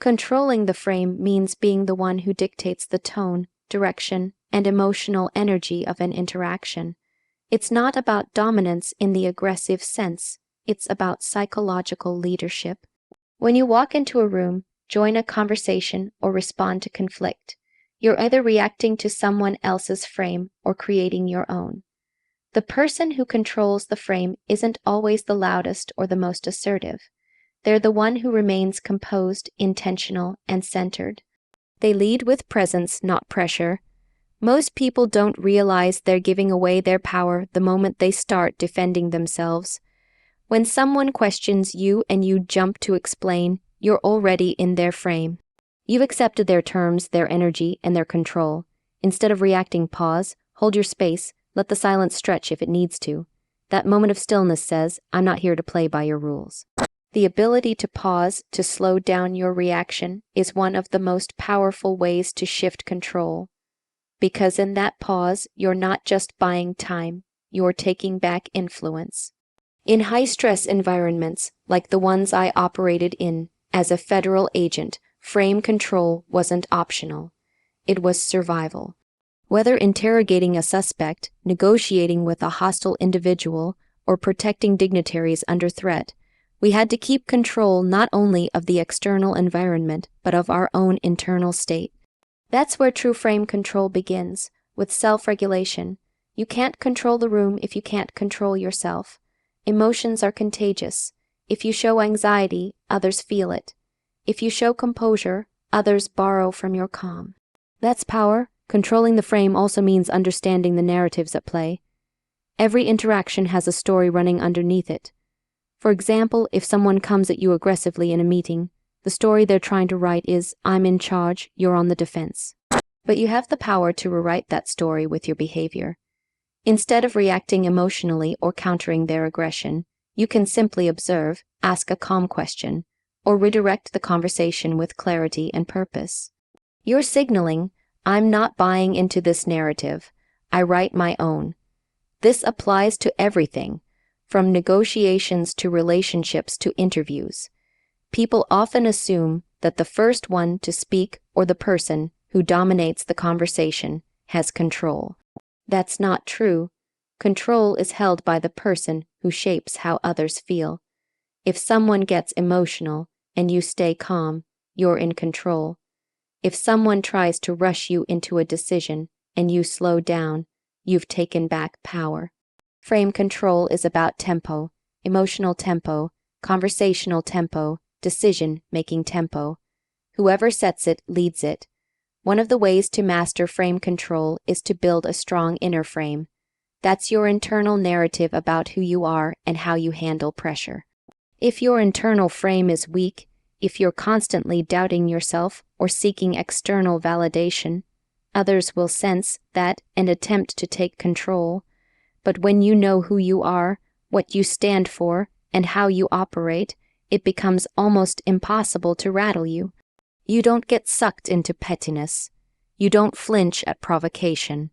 Controlling the frame means being the one who dictates the tone, direction, and emotional energy of an interaction. It's not about dominance in the aggressive sense, it's about psychological leadership. When you walk into a room, join a conversation, or respond to conflict, you're either reacting to someone else's frame or creating your own. The person who controls the frame isn't always the loudest or the most assertive. They're the one who remains composed, intentional, and centered. They lead with presence, not pressure. Most people don't realize they're giving away their power the moment they start defending themselves. When someone questions you and you jump to explain, you're already in their frame. You've accepted their terms, their energy, and their control. Instead of reacting, pause, hold your space, let the silence stretch if it needs to. That moment of stillness says, I'm not here to play by your rules. The ability to pause, to slow down your reaction, is one of the most powerful ways to shift control. Because in that pause, you're not just buying time, you're taking back influence. In high-stress environments, like the ones I operated in as a federal agent, frame control wasn't optional. It was survival. Whether interrogating a suspect, negotiating with a hostile individual, or protecting dignitaries under threat, we had to keep control not only of the external environment, but of our own internal state. That's where true frame control begins, with self-regulation. You can't control the room if you can't control yourself. Emotions are contagious. If you show anxiety, others feel it. If you show composure, others borrow from your calm. That's power. Controlling the frame also means understanding the narratives at play. Every interaction has a story running underneath it. For example, if someone comes at you aggressively in a meeting, the story they're trying to write is, I'm in charge, you're on the defense. But you have the power to rewrite that story with your behavior. Instead of reacting emotionally or countering their aggression, you can simply observe, ask a calm question, or redirect the conversation with clarity and purpose. You're signaling, I'm not buying into this narrative. I write my own. This applies to everything, from negotiations to relationships to interviews. People often assume that the first one to speak or the person who dominates the conversation has control. That's not true. Control is held by the person who shapes how others feel. If someone gets emotional and you stay calm, you're in control. If someone tries to rush you into a decision and you slow down, you've taken back power. Frame control is about tempo, emotional tempo, conversational tempo, decision-making tempo. Whoever sets it leads it. One of the ways to master frame control is to build a strong inner frame. That's your internal narrative about who you are and how you handle pressure. If your internal frame is weak, if you're constantly doubting yourself or seeking external validation, others will sense that and attempt to take control. But when you know who you are, what you stand for, and how you operate, it becomes almost impossible to rattle you. You don't get sucked into pettiness. You don't flinch at provocation.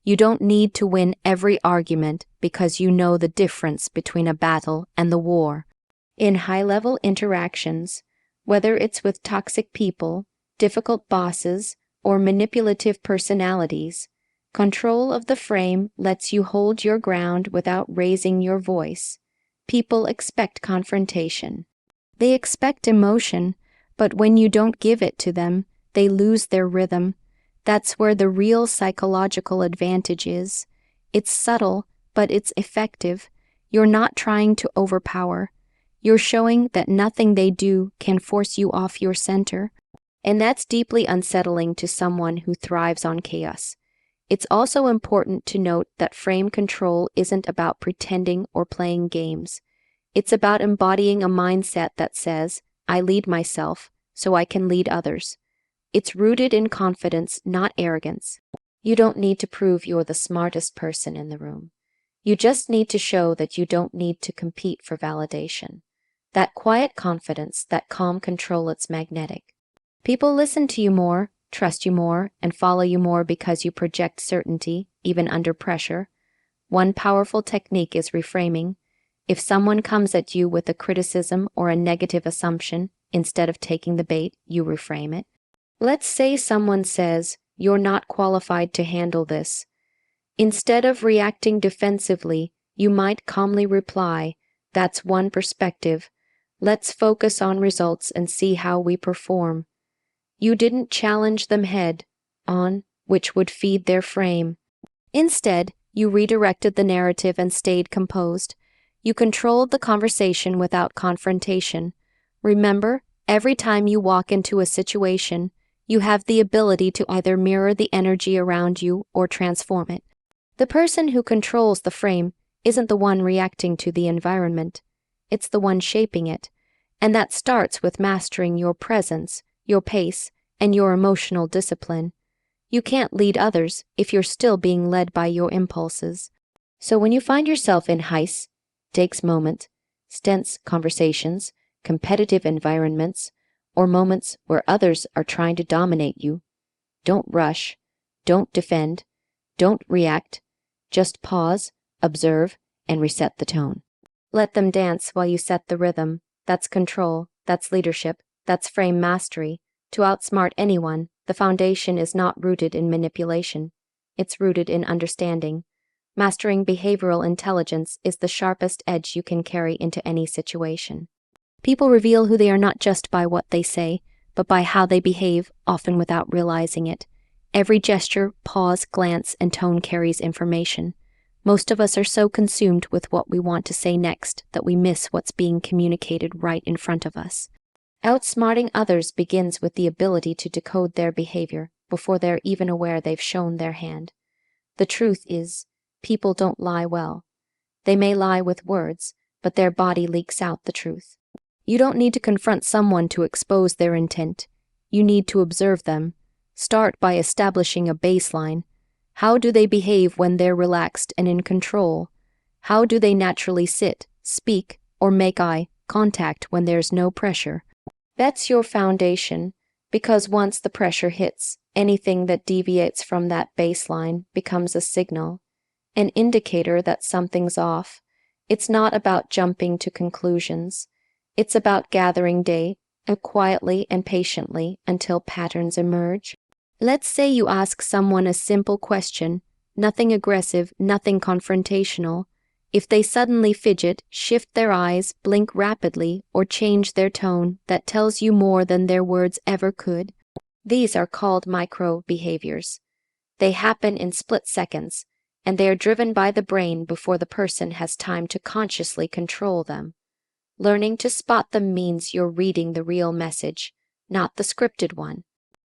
You don't need to win every argument because you know the difference between a battle and the war. In high-level interactions, whether it's with toxic people, difficult bosses, or manipulative personalities, control of the frame lets you hold your ground without raising your voice. People expect confrontation. They expect emotion, but when you don't give it to them, they lose their rhythm. That's where the real psychological advantage is. It's subtle, but it's effective. You're not trying to overpower. You're showing that nothing they do can force you off your center. And that's deeply unsettling to someone who thrives on chaos. It's also important to note that frame control isn't about pretending or playing games. It's about embodying a mindset that says, I lead myself, so I can lead others. It's rooted in confidence, not arrogance. You don't need to prove you're the smartest person in the room. You just need to show that you don't need to compete for validation. That quiet confidence, that calm control, it's magnetic. People listen to you more, trust you more, and follow you more because you project certainty, even under pressure. One powerful technique is reframing. If someone comes at you with a criticism or a negative assumption, Instead of taking the bait, you reframe it. Let's say someone says, "You're not qualified to handle this." Instead of reacting defensively, you might calmly reply, "That's one perspective. Let's focus on results and see how we perform." You didn't challenge them head on, which would feed their frame. Instead, you redirected the narrative and stayed composed. You controlled the conversation without confrontation. Remember, every time you walk into a situation, you have the ability to either mirror the energy around you or transform it. The person who controls the frame isn't the one reacting to the environment. It's the one shaping it. And that starts with mastering your presence, your pace, and your emotional discipline. You can't lead others if you're still being led by your impulses. So when you find yourself in high-stakes moments, tense conversations, competitive environments, or moments where others are trying to dominate you, don't rush, don't defend, don't react, just pause, observe, and reset the tone. Let them dance while you set the rhythm. That's control, that's leadership, that's frame mastery. To outsmart anyone, the foundation is not rooted in manipulation. It's rooted in understanding. Mastering behavioral intelligence is the sharpest edge you can carry into any situation. People reveal who they are not just by what they say, but by how they behave, often without realizing it. Every gesture, pause, glance, and tone carries information. Most of us are so consumed with what we want to say next that we miss what's being communicated right in front of us. Outsmarting others begins with the ability to decode their behavior before they're even aware they've shown their hand. The truth is, people don't lie well. They may lie with words, but their body leaks out the truth. You don't need to confront someone to expose their intent. You need to observe them. Start by establishing a baseline. How do they behave when they're relaxed and in control? How do they naturally sit, speak, or make eye contact when there's no pressure? That's your foundation, because once the pressure hits, anything that deviates from that baseline becomes a signal, an indicator that something's off. It's not about jumping to conclusions. It's about gathering data quietly and patiently until patterns emerge. Let's say you ask someone a simple question, nothing aggressive, nothing confrontational. If they suddenly fidget, shift their eyes, blink rapidly, or change their tone, that tells you more than their words ever could. These are called micro-behaviors. They happen in split seconds, and they are driven by the brain before the person has time to consciously control them. Learning to spot them means you're reading the real message, not the scripted one.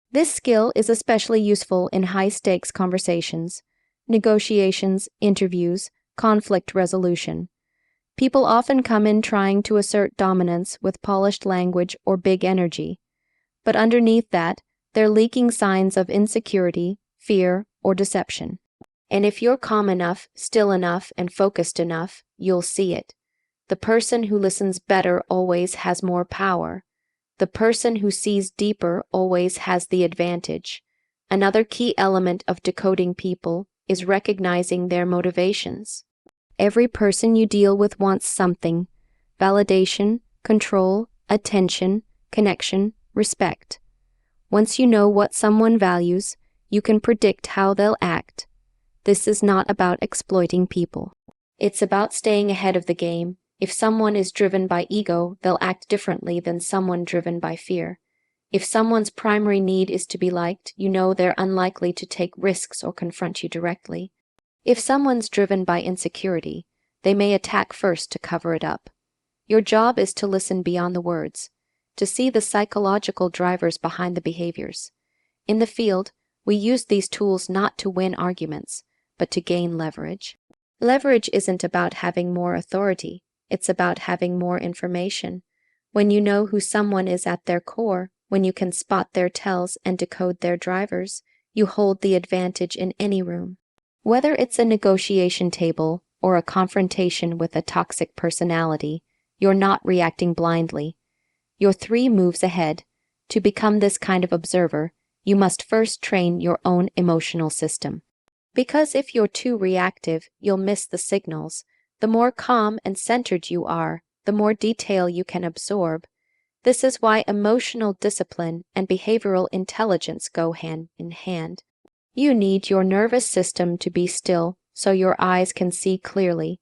This skill is especially useful in high-stakes conversations, negotiations, interviews, conflict resolution. People often come in trying to assert dominance with polished language or big energy. But underneath that, they're leaking signs of insecurity, fear, or deception. And if you're calm enough, still enough, and focused enough, you'll see it. The person who listens better always has more power. The person who sees deeper always has the advantage. Another key element of decoding people is recognizing their motivations. Every person you deal with wants something: validation, control, attention, connection, respect. Once you know what someone values, you can predict how they'll act. This is not about exploiting people. It's about staying ahead of the game. If someone is driven by ego, they'll act differently than someone driven by fear. If someone's primary need is to be liked, you know they're unlikely to take risks or confront you directly. If someone's driven by insecurity, they may attack first to cover it up. Your job is to listen beyond the words, to see the psychological drivers behind the behaviors. In the field, we use these tools not to win arguments, but to gain leverage. Leverage isn't about having more authority, it's about having more information. When you know who someone is at their core, when you can spot their tells and decode their drivers, you hold the advantage in any room. Whether it's a negotiation table or a confrontation with a toxic personality, you're not reacting blindly. You're 3 moves ahead. To become this kind of observer, you must first train your own emotional system. Because if you're too reactive, you'll miss the signals. The more calm and centered you are, the more detail you can absorb. This is why emotional discipline and behavioral intelligence go hand in hand. You need your nervous system to be still so your eyes can see clearly.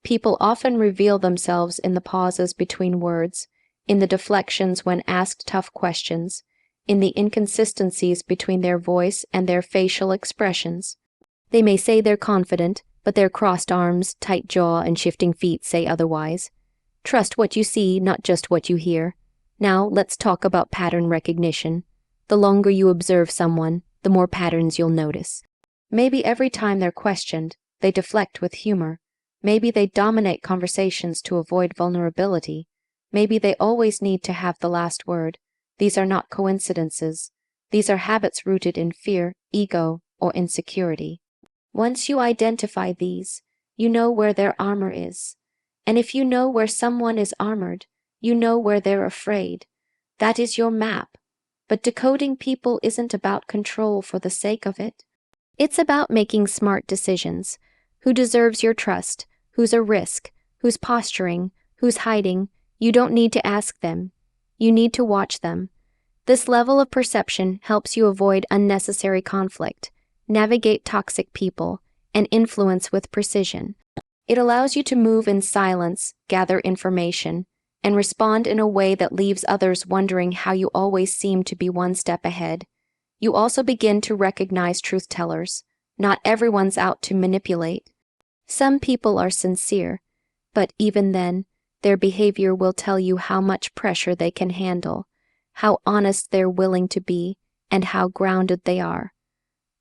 People often reveal themselves in the pauses between words, in the deflections when asked tough questions, in the inconsistencies between their voice and their facial expressions. They may say they're confident, but their crossed arms, tight jaw, and shifting feet say otherwise. Trust what you see, not just what you hear. Now, let's talk about pattern recognition. The longer you observe someone, the more patterns you'll notice. Maybe every time they're questioned, they deflect with humor. Maybe they dominate conversations to avoid vulnerability. Maybe they always need to have the last word. These are not coincidences. These are habits rooted in fear, ego, or insecurity. Once you identify these, you know where their armor is. And if you know where someone is armored, you know where they're afraid. That is your map. But decoding people isn't about control for the sake of it. It's about making smart decisions. Who deserves your trust? Who's a risk? Who's posturing? Who's hiding? You don't need to ask them. You need to watch them. This level of perception helps you avoid unnecessary conflict, navigate toxic people, and influence with precision. It allows you to move in silence, gather information, and respond in a way that leaves others wondering how you always seem to be one step ahead. You also begin to recognize truth tellers. Not everyone's out to manipulate. Some people are sincere, but even then, their behavior will tell you how much pressure they can handle, how honest they're willing to be, and how grounded they are.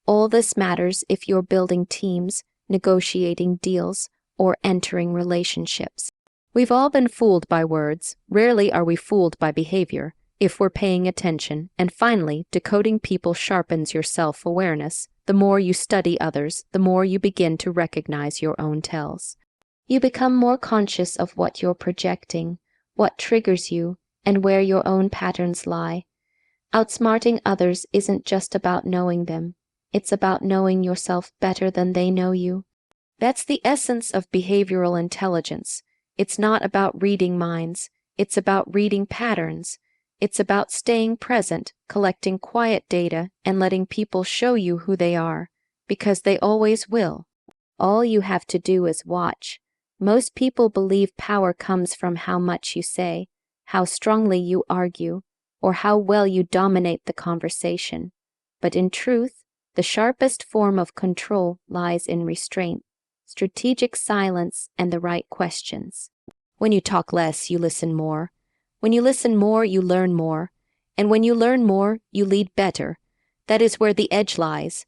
All this matters if you're building teams, negotiating deals, or entering relationships. We've all been fooled by words. Rarely are we fooled by behavior, if we're paying attention. And finally, decoding people sharpens your self-awareness. The more you study others, the more you begin to recognize your own tells. You become more conscious of what you're projecting, what triggers you, and where your own patterns lie. Outsmarting others isn't just about knowing them. It's about knowing yourself better than they know you. That's the essence of behavioral intelligence. It's not about reading minds. It's about reading patterns. It's about staying present, collecting quiet data, and letting people show you who they are, because they always will. All you have to do is watch. Most people believe power comes from how much you say, how strongly you argue, or how well you dominate the conversation. But in truth, the sharpest form of control lies in restraint, strategic silence, and the right questions. When you talk less, you listen more. When you listen more, you learn more. And when you learn more, you lead better. That is where the edge lies.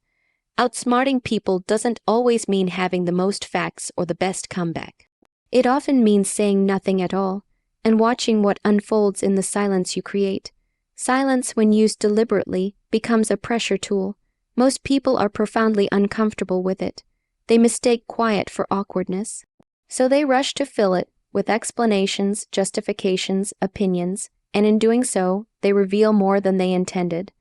Outsmarting people doesn't always mean having the most facts or the best comeback. It often means saying nothing at all and watching what unfolds in the silence you create. Silence, when used deliberately, becomes a pressure tool. Most people are profoundly uncomfortable with it. They mistake quiet for awkwardness. So they rush to fill it with explanations, justifications, opinions, and in doing so, they reveal more than they intended.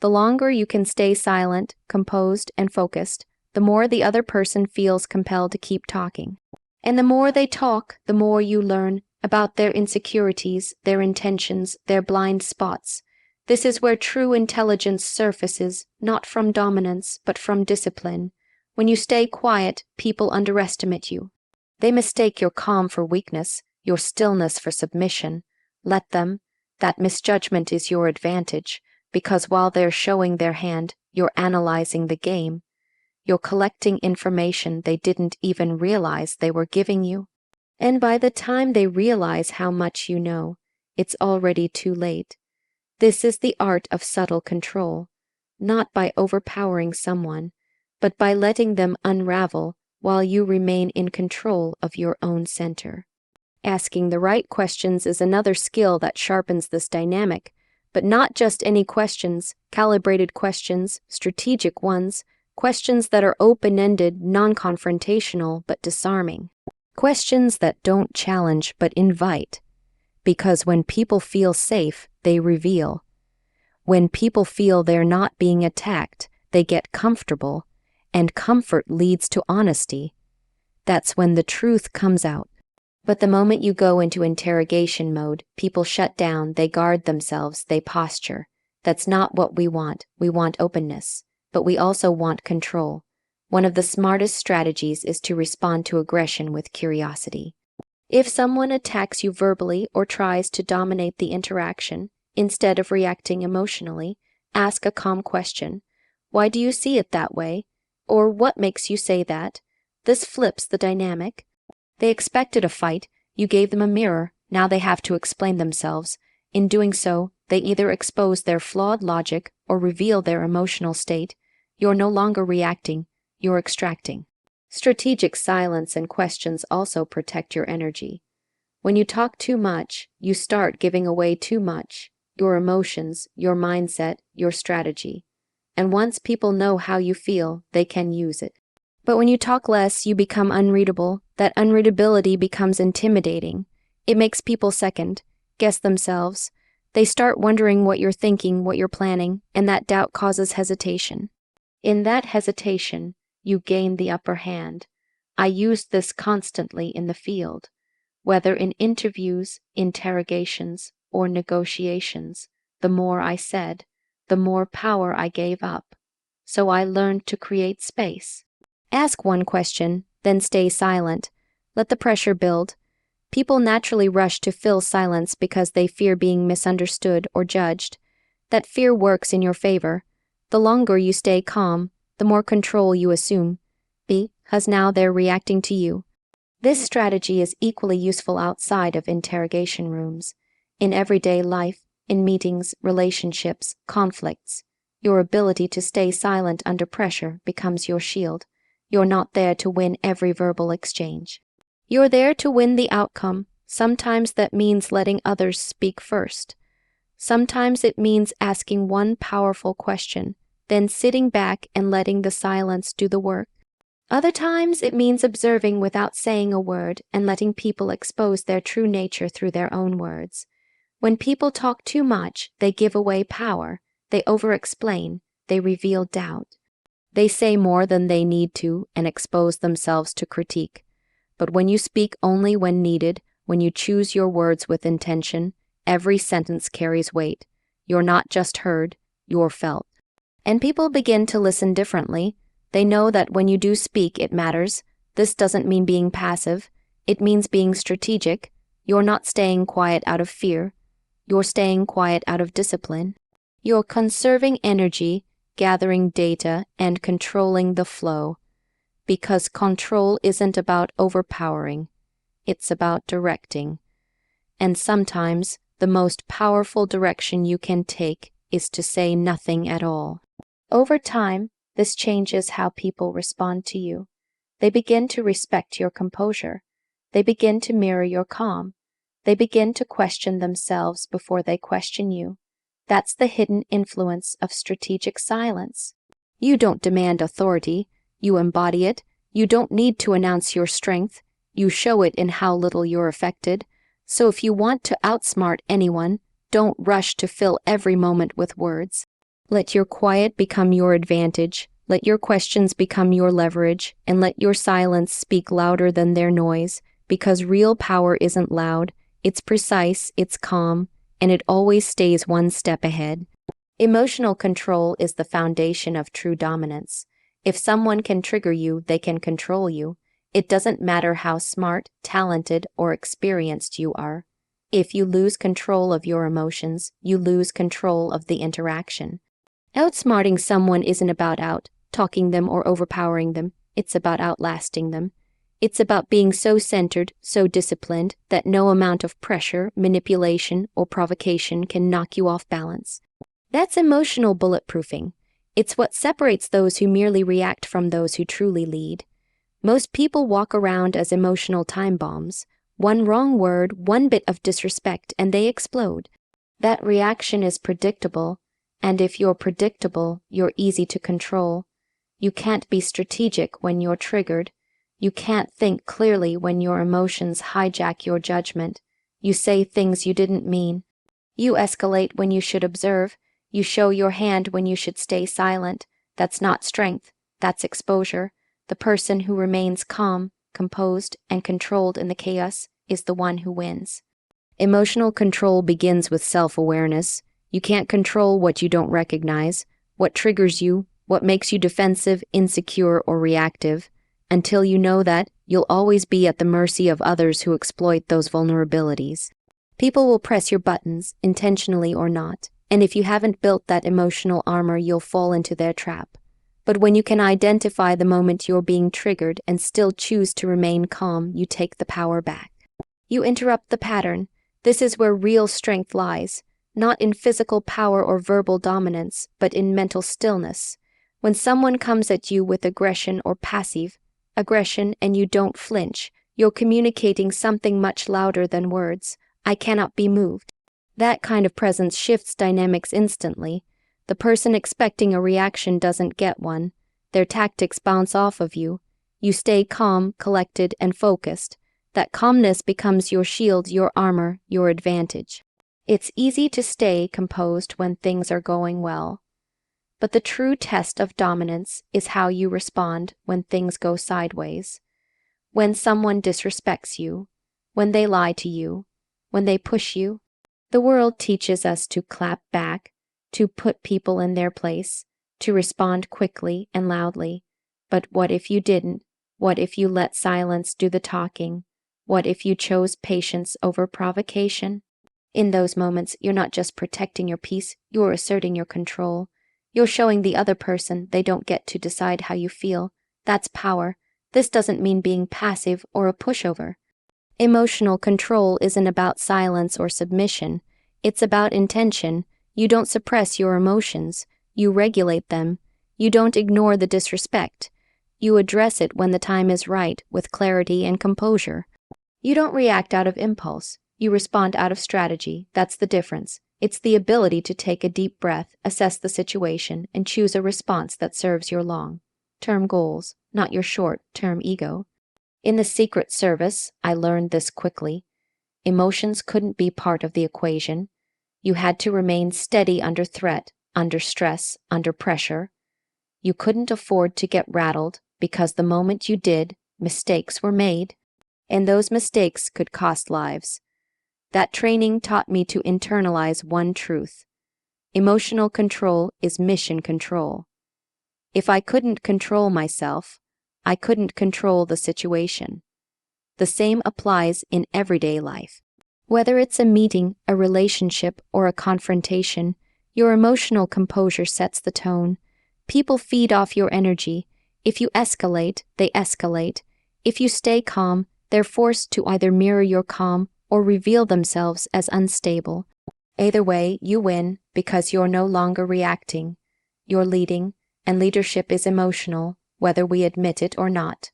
The longer you can stay silent, composed, and focused, the more the other person feels compelled to keep talking. And the more they talk, the more you learn about their insecurities, their intentions, their blind spots. This is where true intelligence surfaces, not from dominance, but from discipline. When you stay quiet, people underestimate you. They mistake your calm for weakness, your stillness for submission. Let them. That misjudgment is your advantage, because while they're showing their hand, you're analyzing the game. You're collecting information they didn't even realize they were giving you. And by the time they realize how much you know, it's already too late. This is the art of subtle control, not by overpowering someone, but by letting them unravel while you remain in control of your own center. Asking the right questions is another skill that sharpens this dynamic, but not just any questions, calibrated questions, strategic ones, questions that are open-ended, non-confrontational, but disarming. Questions that don't challenge but invite. Because when people feel safe, they reveal. When people feel they're not being attacked, they get comfortable, and comfort leads to honesty. That's when the truth comes out. But the moment you go into interrogation mode, people shut down, they guard themselves, they posture. That's not what we want. We want openness. But we also want control. One of the smartest strategies is to respond to aggression with curiosity. If someone attacks you verbally or tries to dominate the interaction, instead of reacting emotionally, ask a calm question. Why do you see it that way? Or what makes you say that? This flips the dynamic. They expected a fight, you gave them a mirror, now they have to explain themselves. In doing so, they either expose their flawed logic or reveal their emotional state. You're no longer reacting, you're extracting. Strategic silence and questions also protect your energy. When you talk too much, you start giving away too much, your emotions, your mindset, your strategy. And once people know how you feel, they can use it. But when you talk less, you become unreadable. That unreadability becomes intimidating. It makes people second, guess themselves. They start wondering what you're thinking, what you're planning, and that doubt causes hesitation. In that hesitation, you gain the upper hand. I use this constantly in the field, whether in interviews, interrogations, or negotiations. The more I said, the more power I gave up. So I learned to create space. Ask one question, then stay silent. Let the pressure build. People naturally rush to fill silence because they fear being misunderstood or judged. That fear works in your favor. The longer you stay calm, the more control you assume, because now they're reacting to you. This strategy is equally useful outside of interrogation rooms. In everyday life, in meetings, relationships, conflicts, your ability to stay silent under pressure becomes your shield. You're not there to win every verbal exchange. You're there to win the outcome. Sometimes that means letting others speak first. Sometimes it means asking one powerful question, then sitting back and letting the silence do the work. Other times it means observing without saying a word and letting people expose their true nature through their own words. When people talk too much, they give away power, they over-explain, they reveal doubt. They say more than they need to and expose themselves to critique. But when you speak only when needed, when you choose your words with intention, every sentence carries weight. You're not just heard, you're felt. And people begin to listen differently. They know that when you do speak, it matters. This doesn't mean being passive. It means being strategic. You're not staying quiet out of fear. You're staying quiet out of discipline. You're conserving energy, gathering data, and controlling the flow. Because control isn't about overpowering. It's about directing. And sometimes the most powerful direction you can take is to say nothing at all. Over time, this changes how people respond to you. They begin to respect your composure. They begin to mirror your calm. They begin to question themselves before they question you. That's the hidden influence of strategic silence. You don't demand authority. You embody it. You don't need to announce your strength. You show it in how little you're affected. So if you want to outsmart anyone, don't rush to fill every moment with words. Let your quiet become your advantage. Let your questions become your leverage. And let your silence speak louder than their noise. Because real power isn't loud. It's precise, it's calm, and it always stays one step ahead. Emotional control is the foundation of true dominance. If someone can trigger you, they can control you. It doesn't matter how smart, talented, or experienced you are. If you lose control of your emotions, you lose control of the interaction. Outsmarting someone isn't about out-talking them or overpowering them. It's about outlasting them. It's about being so centered, so disciplined, that no amount of pressure, manipulation, or provocation can knock you off balance. That's emotional bulletproofing. It's what separates those who merely react from those who truly lead. Most people walk around as emotional time bombs. One wrong word, one bit of disrespect, and they explode. That reaction is predictable, and if you're predictable, you're easy to control. You can't be strategic when you're triggered. You can't think clearly when your emotions hijack your judgment. You say things you didn't mean. You escalate when you should observe. You show your hand when you should stay silent. That's not strength, that's exposure. The person who remains calm, composed, and controlled in the chaos is the one who wins. Emotional control begins with self-awareness. You can't control what you don't recognize, what triggers you, what makes you defensive, insecure, or reactive. Until you know that, you'll always be at the mercy of others who exploit those vulnerabilities. People will press your buttons, intentionally or not, and if you haven't built that emotional armor, you'll fall into their trap. But when you can identify the moment you're being triggered and still choose to remain calm, you take the power back. You interrupt the pattern. This is where real strength lies, not in physical power or verbal dominance, but in mental stillness. When someone comes at you with aggression or passive aggression and you don't flinch, you're communicating something much louder than words. I cannot be moved. That kind of presence shifts dynamics instantly. The person expecting a reaction doesn't get one. Their tactics bounce off of you. You stay calm, collected, and focused. That calmness becomes your shield, your armor, your advantage. It's easy to stay composed when things are going well. But the true test of dominance is how you respond when things go sideways. When someone disrespects you, when they lie to you, when they push you. The world teaches us to clap back, to put people in their place, to respond quickly and loudly. But what if you didn't? What if you let silence do the talking? What if you chose patience over provocation? In those moments, you're not just protecting your peace, you're asserting your control. You're showing the other person they don't get to decide how you feel. That's power. This doesn't mean being passive or a pushover. Emotional control isn't about silence or submission. It's about intention. You don't suppress your emotions. You regulate them. You don't ignore the disrespect. You address it when the time is right, with clarity and composure. You don't react out of impulse. You respond out of strategy. That's the difference. It's the ability to take a deep breath, assess the situation, and choose a response that serves your long-term goals, not your short-term ego. In the Secret Service, I learned this quickly. Emotions couldn't be part of the equation. You had to remain steady under threat, under stress, under pressure. You couldn't afford to get rattled, because the moment you did, mistakes were made, and those mistakes could cost lives. That training taught me to internalize one truth. Emotional control is mission control. If I couldn't control myself, I couldn't control the situation. The same applies in everyday life. Whether it's a meeting, a relationship, or a confrontation, your emotional composure sets the tone. People feed off your energy. If you escalate, they escalate. If you stay calm, they're forced to either mirror your calm or reveal themselves as unstable. Either way, you win because you're no longer reacting. You're leading, and leadership is emotional, whether we admit it or not.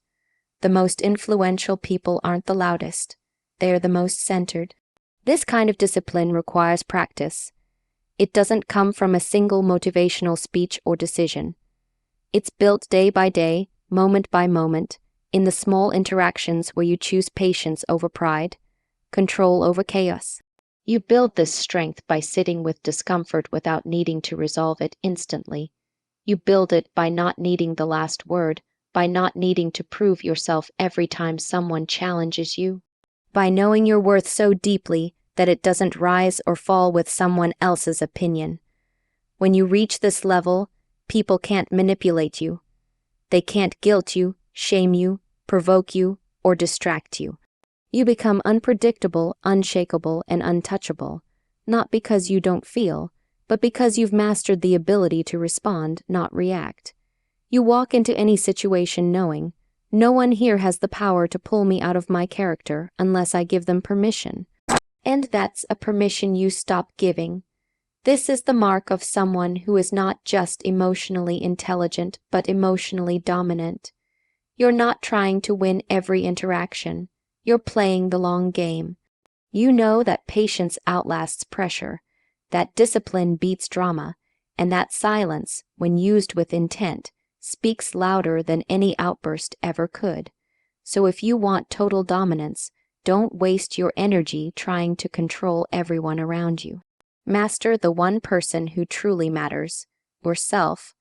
The most influential people aren't the loudest. They are the most centered. This kind of discipline requires practice. It doesn't come from a single motivational speech or decision. It's built day by day, moment by moment, in the small interactions where you choose patience over pride, control over chaos. You build this strength by sitting with discomfort without needing to resolve it instantly. You build it by not needing the last word, by not needing to prove yourself every time someone challenges you, by knowing your worth so deeply that it doesn't rise or fall with someone else's opinion. When you reach this level, people can't manipulate you. They can't guilt you, shame you, provoke you, or distract you. You become unpredictable, unshakable, and untouchable, not because you don't feel, but because you've mastered the ability to respond, not react. You walk into any situation knowing, no one here has the power to pull me out of my character unless I give them permission. And that's a permission you stop giving. This is the mark of someone who is not just emotionally intelligent, but emotionally dominant. You're not trying to win every interaction. You're playing the long game. You know that patience outlasts pressure, that discipline beats drama, and that silence, when used with intent, speaks louder than any outburst ever could. So if you want total dominance, don't waste your energy trying to control everyone around you. Master the one person who truly matters, yourself.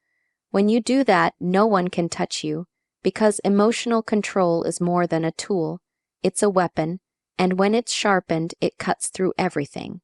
When you do that, no one can touch you, because emotional control is more than a tool. It's a weapon, and when it's sharpened, it cuts through everything.